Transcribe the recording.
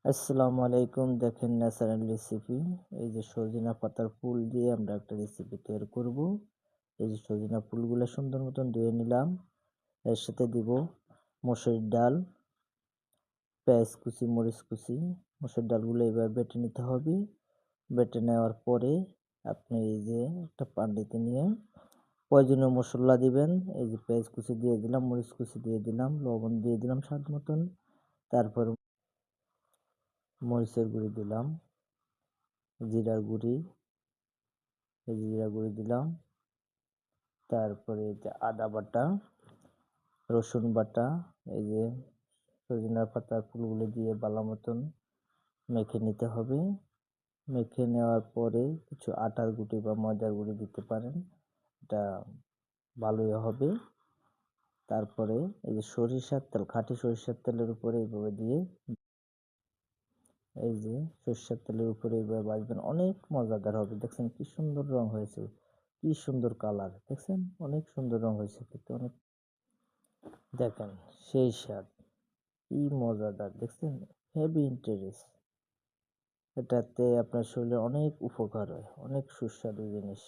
আসসালামু আলাইকুম। দেখেন ন্যাচারাল রেসিপি। এই যে সজনা পাতার ফুল দিয়ে আমরা একটা রেসিপি তৈরি করব। এই যে সজনা ফুলগুলো সুন্দর মতন ধুয়ে নিলাম। এর সাথে দিব মসুরির ডাল, পেঁয়াজ কুচি, মরিচ কুচি। মসুর ডালগুলো এভাবে বেটে নিতে হবে। বেটে নেওয়ার পরে আপনি এই যে একটা পানিতে নিয়ে প্রয়োজনীয় মসল্লা দিবেন। এই যে পেঁয়াজ কুচি দিয়ে দিলাম, মরিচ কুচি দিয়ে দিলাম, লবণ দিয়ে দিলাম স্বাদ মতন। তারপর মরিচের গুঁড়ি দিলাম, জিরার গুঁড়ি, এই যে জিরা গুঁড়ি দিলাম। তারপরে এই যে আদা বাটা, রসুন বাটা, এই যে সজনার পাতার ফুলগুলো দিয়ে ভালো মতন মেখে নিতে হবে। মেখে নেওয়ার পরে কিছু আটার গুঁটি বা ময়দার গুঁড়ি দিতে পারেন, এটা ভালোই হবে। তারপরে এই যে সরিষার তেল, খাঁটি সরিষার তেলের উপরে এইভাবে দিয়ে, এই যে সরিষার তেলের উপরে এইভাবে ভাজবেন, অনেক মজাদার হবে। দেখছেন কি সুন্দর রং হয়েছে, কি সুন্দর কালার, দেখছেন অনেক সুন্দর রং হয়েছে, খেতে অনেক, দেখেন সেই স্বাদ, কি মজাদার, দেখছেন হেভি ইন্টারেস্ট। এটাতে আপনার শরীরে অনেক উপকার হয়, অনেক সুস্বাদু জিনিস।